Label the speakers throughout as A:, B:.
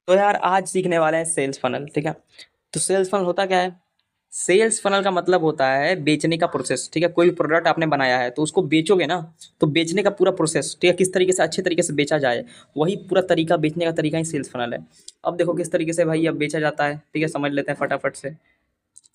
A: तो यार आज सीखने वाले हैं सेल्स फनल, ठीक है। तो सेल्स फनल होता क्या है? सेल्स फनल का मतलब होता है बेचने का प्रोसेस, ठीक है। कोई भी प्रोडक्ट आपने बनाया है तो उसको बेचोगे ना, तो बेचने का पूरा प्रोसेस, ठीक है, किस तरीके से अच्छे तरीके से बेचा जाए, वही पूरा तरीका, बेचने का तरीका ही सेल्स फनल है। अब देखो किस तरीके से भाई अब बेचा जाता है, ठीक है, समझ लेते हैं फटाफट से,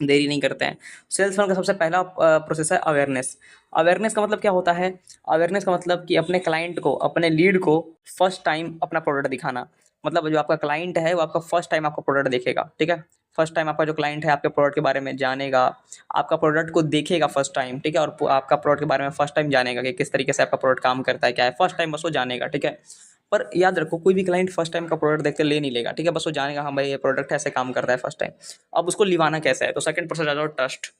A: देरी नहीं करते हैं। सेल्स फनल का सबसे पहला प्रोसेस है अवेयरनेस। अवेयरनेस का मतलब क्या होता है? अवेयरनेस का मतलब कि अपने क्लाइंट को, अपने लीड को फर्स्ट टाइम अपना प्रोडक्ट दिखाना। मतलब जो आपका क्लाइंट है वो आपका फर्स्ट टाइम आपका प्रोडक्ट देखेगा, ठीक है। फर्स्ट टाइम आपका जो क्लाइंट है आपके प्रोडक्ट के बारे में जानेगा, आपका प्रोडक्ट को देखेगा फर्स्ट टाइम, ठीक है, और आपका प्रोडक्ट के बारे में फर्स्ट टाइम जानेगा कि किस तरीके से आपका प्रोडक्ट काम करता है, क्या है, फर्स्ट टाइम बस वो जानेगा, ठीक है। पर याद रखो कोई भी क्लाइंट फर्स्ट टाइम का प्रोडक्ट देख के ले नहीं लेगा, ठीक है, बस वो जानेगा हाँ भाई ये प्रोडक्ट ऐसे काम करता है फर्स्ट टाइम। अब उसको लिवाना कैसे है? तो सेकंड प्रोसेस आ जाओ ट्रस्ट।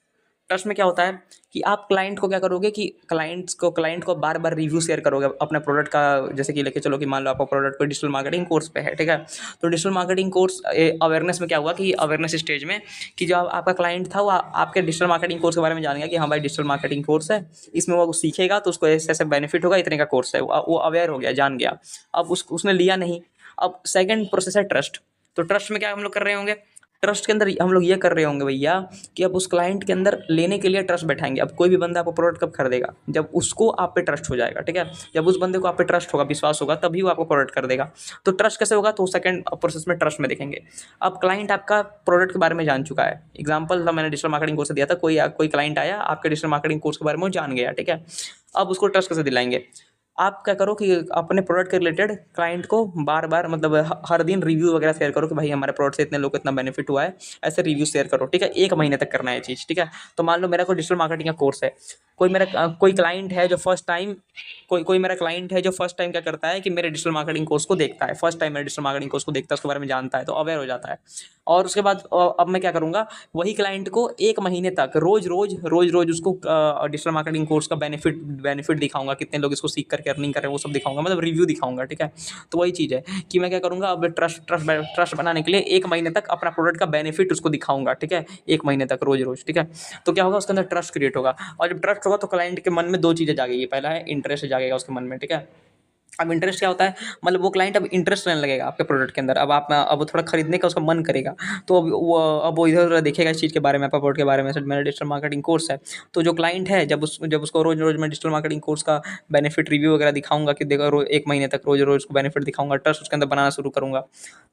A: ट्रस्ट में क्या होता है कि आप क्लाइंट को क्या करोगे कि क्लाइंट को बार बार रिव्यू शेयर करोगे अपने प्रोडक्ट का। जैसे कि लेके चलो कि मान लो आपका प्रोडक्ट कोई डिजिटल मार्केटिंग कोर्स पे है, ठीक है। तो डिजिटल मार्केटिंग कोर्स अवेयरनेस में क्या हुआ कि अवेयरनेस स्टेज में कि जो आपका क्लाइंट था वो आपके डिजिटल मार्केटिंग कोर्स के बारे में जान गया कि हाँ भाई डिजिटल मार्केटिंग कोर्स है, इसमें वो सीखेगा तो उसको ऐसे ऐसे बेनिफिट होगा, इतने का कोर्स है, वो अवेयर हो गया, जान गया। अब उसने लिया नहीं। अब सेकंड प्रोसेस है ट्रस्ट। तो ट्रस्ट में क्या हम लोग कर रहे होंगे? ट्रस्ट के अंदर हम लोग ये कर रहे होंगे भैया कि अब उस क्लाइंट के अंदर लेने के लिए ट्रस्ट बैठाएंगे। अब कोई भी बंदा आपको प्रोडक्ट कब खरीदेगा? जब उसको आप पे ट्रस्ट हो जाएगा, ठीक है। जब उस बंदे को आप पे ट्रस्ट होगा, विश्वास होगा, तभी वो आपको प्रोडक्ट खरीदेगा। तो ट्रस्ट कैसे होगा? तो सेकंड प्रोसेस में ट्रस्ट में देखेंगे। अब क्लाइंट आपका प्रोडक्ट के बारे में जान चुका है। एग्जाम्पल था मैंने डिजिटल मार्केटिंग कोर्स से दिया था, कोई कोई क्लाइंट आया आपके डिजिटल मार्केटिंग कोर्स के बारे में, वो जान गया, ठीक है। अब उसको ट्रस्ट कैसे दिलाएंगे? आप क्या करो कि अपने प्रोडक्ट के रिलेटेड क्लाइंट को बार बार, मतलब हर दिन रिव्यू वगैरह शेयर करो कि भाई हमारे प्रोडक्ट से इतने लोग को इतना बेनिफिट हुआ है। ऐसे रिव्यू शेयर करो, ठीक है। 1 महीने तक करना है ये चीज़, ठीक है। तो मान लो मेरा कोई डिजिटल मार्केटिंग का कोर्स है, कोई क्लाइंट है जो फर्स्ट टाइम, कोई कोई मेरा क्लाइंट है जो फर्स्ट टाइम क्या करता है कि मेरे डिजिटल मार्केटिंग कोर्स को देखता है, फर्स्ट टाइम मेरे डिजिटल मार्केटिंग कोर्स को देखता है, उसके बारे में जानता है, तो अवेयर हो जाता है। और उसके बाद अब मैं क्या करूँगा, वही क्लाइंट को 1 महीने तक रोज रोज उसको डिजिटल मार्केटिंग कोर्स का बेनिफिट बेनिफिट दिखाऊंगा, कितने लोग इसको सीख करके अर्निंग कर रहे हैं वो सब दिखाऊंगा, मतलब रिव्यू दिखाऊंगा, ठीक है। तो वही चीज़ है कि मैं क्या करूँगा, अब ट्रस्ट बनाने के लिए 1 महीने तक अपना प्रोडक्ट का बेनिफिट उसको दिखाऊंगा, ठीक है, 1 महीने तक रोज रोज, ठीक है। तो क्या होगा, उसके अंदर ट्रस्ट क्रिएट होगा। और जब ट्रस्ट होगा तो क्लाइंट के मन में 2 चीज़ें जागेगी। पहला है इंटरेस्ट जागेगा उसके मन में, ठीक है। अब इंटरेस्ट क्या होता है? मतलब वो क्लाइंट अब इंटरेस्ट लेने लगेगा आपके प्रोडक्ट के अंदर। अब वो थोड़ा खरीदने का उसका मन करेगा। तो अब वो इधर-उधर देखेगा इस चीज़ के बारे में, आपका प्रोडक्ट के बारे में। सर मेरा डिजिटल मार्केटिंग कोर्स है। तो जो क्लाइंट है जब उसको रोज़-रोज़ मैं डिजिटल मार्केटिंग कोर्स का बेनिफिट रिव्यू वगैरह दिखाऊँगा कि देखो 1 महीने तक रोज़-रोज़ उसको बेनिफिट दिखाऊँगा, ट्रस्ट उसके अंदर बनाना शुरू करूँगा।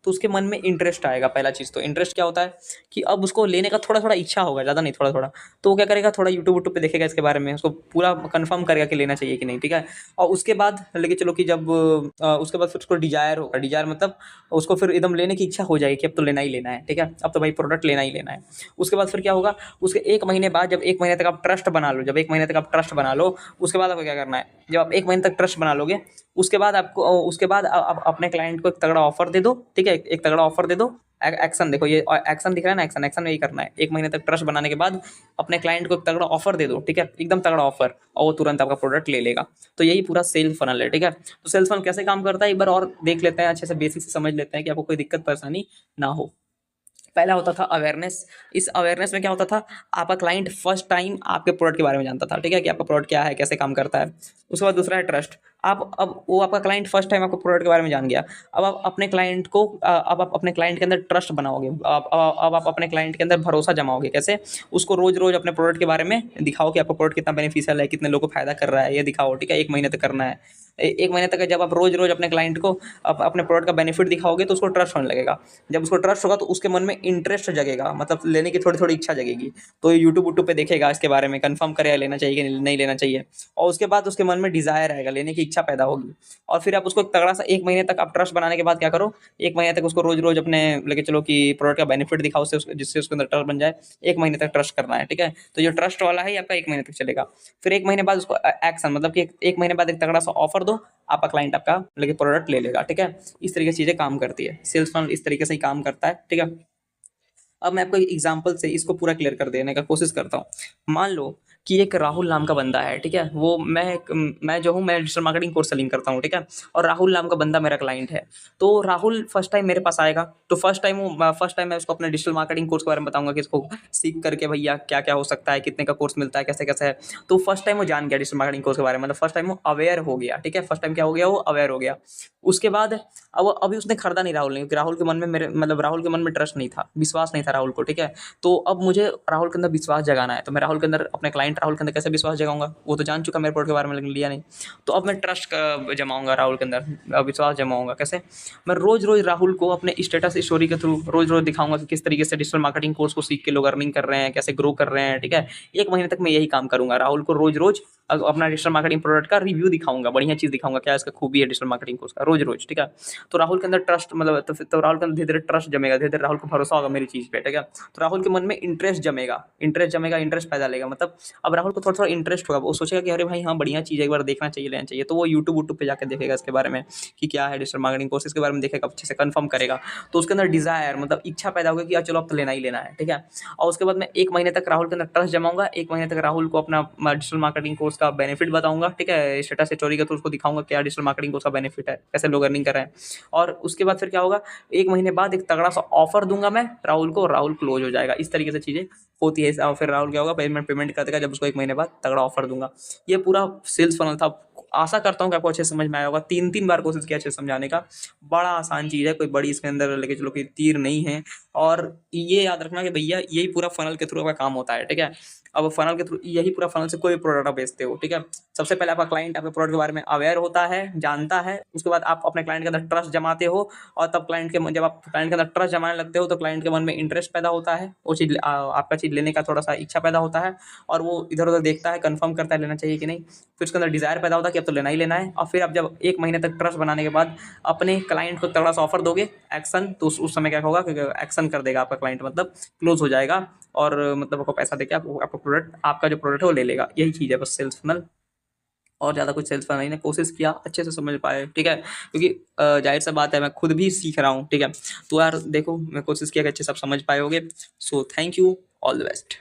A: तो उसके मन में इंटरेस्ट आएगा। पहला चीज़ तो इंटरेस्ट क्या होता है कि अब उसको लेने का थोड़ा-थोड़ा इच्छा होगा, ज़्यादा नहीं, थोड़ा-थोड़ा। तो वो क्या करेगा, थोड़ा यूट्यूब-वूट्यूब पे देखेगा इसके बारे में, उसको पूरा कन्फर्म करेगा कि लेना चाहिए कि नहीं, ठीक है। और उसके बाद लेके चलो कि जब उसके बाद फिर उसको डिज़ायर होगा। डिज़ायर मतलब उसको फिर एकदम लेने की इच्छा हो जाएगी कि अब तो लेना ही लेना है, ठीक है। अब तो भाई प्रोडक्ट लेना ही लेना है। उसके बाद फिर क्या होगा, उसके 1 महीने बाद, जब 1 महीने तक आप ट्रस्ट बना लो, जब 1 महीने तक आप ट्रस्ट बना लो, उसके बाद आपको क्या करना है, जब आप 1 महीने तक ट्रस्ट बना लोगे, उसके बाद आप अपने क्लाइंट को एक तगड़ा ऑफर दे दो, ठीक है। एक तगड़ा ऑफर दे दो। एक्शन देखो, ये एक्शन दिख रहा है ना, एक्शन एक्शन में यही करना है। 1 महीने तक ट्रस्ट बनाने के बाद अपने क्लाइंट को एक तगड़ा ऑफर दे दो, ठीक है, एकदम तगड़ा ऑफर, और वो तुरंत आपका प्रोडक्ट ले लेगा। तो यही पूरा सेल फनल है, ठीक है। तो सेल्स फनल कैसे काम करता है एक बार और देख लेते हैं, अच्छे से बेसिक से समझ लेते हैं कि आपको कोई दिक्कत परेशानी ना हो। पहला होता था अवेयरनेस। इस अवेयरनेस में क्या होता था, आपका क्लाइंट फर्स्ट टाइम आपके प्रोडक्ट के बारे में जानता था, ठीक है, कि आपका प्रोडक्ट क्या है, कैसे काम करता है। उसके बाद दूसरा है ट्रस्ट। आप अब वो आपका क्लाइंट फर्स्ट टाइम आपको प्रोडक्ट के बारे में जान गया। अब आप अपने क्लाइंट को अब आप अपने क्लाइंट के अंदर ट्रस्ट बनाओगे। अब आप अपने क्लाइंट के अंदर भरोसा जमाओगे। कैसे? उसको रोज रोज अपने प्रोडक्ट के बारे में दिखाओ कि आपका प्रोडक्ट कितना बेनिफिशियल है, कितने लोगों को फायदा कर रहा है, ये दिखाओ, ठीक है। 1 महीने तक करना है। 1 महीने तक जब आप रोज रोज अपने क्लाइंट को अपने प्रोडक्ट का बेनिफिट दिखाओगे तो उसको ट्रस्ट होने लगेगा। जब उसको ट्रस्ट होगा तो उसके मन में इंटरेस्ट जगेगा, मतलब लेने की थोड़ी थोड़ी इच्छा जगेगी। तो ये यूट्यूब वूट्यूब पे देखेगा इसके बारे में, कंफर्म करेगा लेना चाहिए कि नहीं लेना चाहिए। और उसके बाद उसके मन में डिजायर आएगा, लेने की इच्छा पैदा होगी। और फिर आप उसको एक तगड़ा सा 1 महीने तक आप ट्रस्ट बनाने के बाद क्या करो, 1 महीने तक उसको रोज रोज अपने लेके चलो कि प्रोडक्ट का बेनिफिट दिखाओ, जिससे उसके अंदर ट्रस्ट बन जाए। 1 महीने तक ट्रस्ट करना है, ठीक है। तो जो ट्रस्ट वाला है ये आपका 1 महीने तक चलेगा। फिर 1 महीने बाद उसको एक्शन, मतलब कि 1 महीने बाद एक तगड़ा सा ऑफर दो, आपका क्लाइंट आपका लेके प्रोडक्ट ले लेगा, ठीक है। इस तरीके से चीजें काम करती है। सेल्स फनल इस तरीके से ही काम करता है, ठीक है। अब मैं आपको एग्जांपल से इसको पूरा क्लियर कर देने का कोशिश करता हूँ। मान लो कि एक राहुल नाम का बंदा है, ठीक है? वो मैं जो हूँ, मैं डिजिटल मार्केटिंग कोर्स सेलिंग करता हूँ, ठीक है? और राहुल नाम का बंदा मेरा क्लाइंट है। तो राहुल फर्स्ट टाइम मेरे पास आएगा, तो फर्स्ट टाइम मैं उसको अपने डिजिटल मार्केटिंग कोर्स के बारे में बताऊँगा कि इसको सीख करके भैया क्या-क्या हो सकता है, कितने का कोर्स मिलता है, कैसे-कैसे है। तो फर्स्ट टाइम वो जान गया डिजिटल मार्केटिंग कोर्स के बारे में, मतलब फर्स्ट टाइम वो अवेयर हो गया, ठीक है? फर्स्ट टाइम क्या हो गया, वो अवेयर हो गया। उसके बाद अब अभी उसने खरीदा नहीं राहुल ने, क्योंकि राहुल के मन में मेरे मतलब राहुल के मन में ट्रस्ट नहीं था, विश्वास नहीं था राहुल को, ठीक है? तो अब मुझे राहुल के अंदर विश्वास जगाना है, तो मैं राहुल के अंदर, अपने क्लाइंट राहुल के अंदर कैसे विश्वास जगाऊंगा? वो तो जान चुका मेरे प्रोडक्ट के बारे में, लेकिन लिया नहीं। तो अब मैं ट्रस्ट जमाऊंगा राहुल के अंदर, विश्वास जमाऊंगा कैसे? मैं रोज रोज राहुल को अपने स्टेटस स्टोरी के थ्रू रोज रोज दिखाऊंगा कि किस तरीके से डिजिटल मार्केटिंग कोर्स को सीख के लोग अर्निंग कर रहे हैं, कैसे ग्रो कर रहे हैं, ठीक है? 1 महीने तक मैं यही काम करूंगा, राहुल को रोज रोज अपना डिजिटल मार्केटिंग प्रोडक्ट का रिव्यू दिखाऊंगा, बढ़िया चीज दिखाऊंगा, क्या इसका खूबी है डिजिटल मार्केटिंग कोर्स का, रोज रोज, ठीक है? तो राहुल के अंदर ट्रस्ट, मतलब तो राहुल के अंदर धीरे धीरे ट्रस्ट जमेगा, धीरे धीरे राहुल को भरोसा होगा मेरी चीज पे, ठीक है? तो राहुल के मन में इंटरेस्ट जमेगा, इंटरेस्ट पैदा लेगा, मतलब अब राहुल को थोड़ा थोड़ा इंटरेस्ट होगा, वो सोचेगा कि अरे भाई हाँ बढ़िया चीज़ है, एक बार देखना चाहिए, लेना चाहिए। तो वो यूट्यूब पे जाकर देखेगा इसके बारे में कि क्या है डिजिटल मार्केटिंग कोर्स, इसके बारे में देखेगा, अच्छे से कंफर्म करेगा। तो उसके अंदर डिजायर, मतलब इच्छा पैदा होगी कि यार चलो अब तो लेना ही लेना है, ठीक है? और उसके बाद मैं 1 महीने तक राहुल के अंदर ट्रस्ट जमाऊंगा, 1 महीने तक राहुल को अपना डिजिटल मार्केटिंग कोर्स का बेनिफिट बताऊंगा, ठीक है? स्टेटस स्टोरी का तो उसको दिखाऊंगा क्या डिजिटल मार्केटिंग कोर्स का बेनिफिट है, कैसे लोग अर्निंग कर रहे हैं। और उसके बाद फिर क्या होगा, 1 महीने बाद एक तगड़ा सा ऑफर दूंगा मैं राहुल को, राहुल क्लोज हो जाएगा। इस तरीके से चीजें होती है। और फिर राहुल क्या होगा, पेमेंट कर देगा जब उसको 1 महीने बाद तगड़ा ऑफर दूंगा। ये पूरा सेल्स फनल था। आशा करता हूँ कि आपको अच्छे से समझ में आया होगा। 3-3 बार कोशिश किया अच्छे से समझाने का। बड़ा आसान चीज़ है, कोई बड़ी इसके अंदर लेके चलो कि तीर नहीं है। और ये याद रखना कि भैया यही पूरा फनल के थ्रू आपका काम होता है, ठीक है? अब फनल के थ्रू यही पूरा फनल से कोई भी प्रोडक्ट आप बेचते हो, ठीक है? सबसे पहले आपका क्लाइंट आपके प्रोडक्ट के बारे में अवेयर होता है, जानता है। उसके बाद आप अपने क्लाइंट के अंदर ट्रस्ट जमाते हो, और तब जब आप क्लाइंट के अंदर ट्रस्ट जमाने लगते हो तो क्लाइंट के मन में इंटरेस्ट पैदा होता है, वो चीज़ आपका चीज़ लेने का थोड़ा सा इच्छा पैदा होता है, और वो इधर उधर देखता है, कंफर्म करता है लेना चाहिए कि नहीं। फिर उसके अंदर डिजायर पैदा होता है कि अब तो लेना ही लेना है। और फिर आप जब 1 महीने तक ट्रस्ट बनाने के बाद अपने क्लाइंट को तगड़ा सा ऑफर दोगे, एक्शन, तो उस समय क्या होगा, एक्शन कर देगा आपका क्लाइंट, मतलब क्लोज हो जाएगा, और मतलब आपको पैसा देके आपको प्रोडक्ट, आपका जो प्रोडक्ट है वो ले लेगा। यही चीज़ है बस सेल्स फनल, और ज़्यादा कुछ सेल्स फनल नहीं है। कोशिश किया अच्छे से समझ पाए, ठीक है? क्योंकि जाहिर सा बात है मैं खुद भी सीख रहा हूँ, ठीक है? तो यार देखो, मैं कोशिश किया कि अच्छे से आप समझ पाए होगे। So thank you, all the best.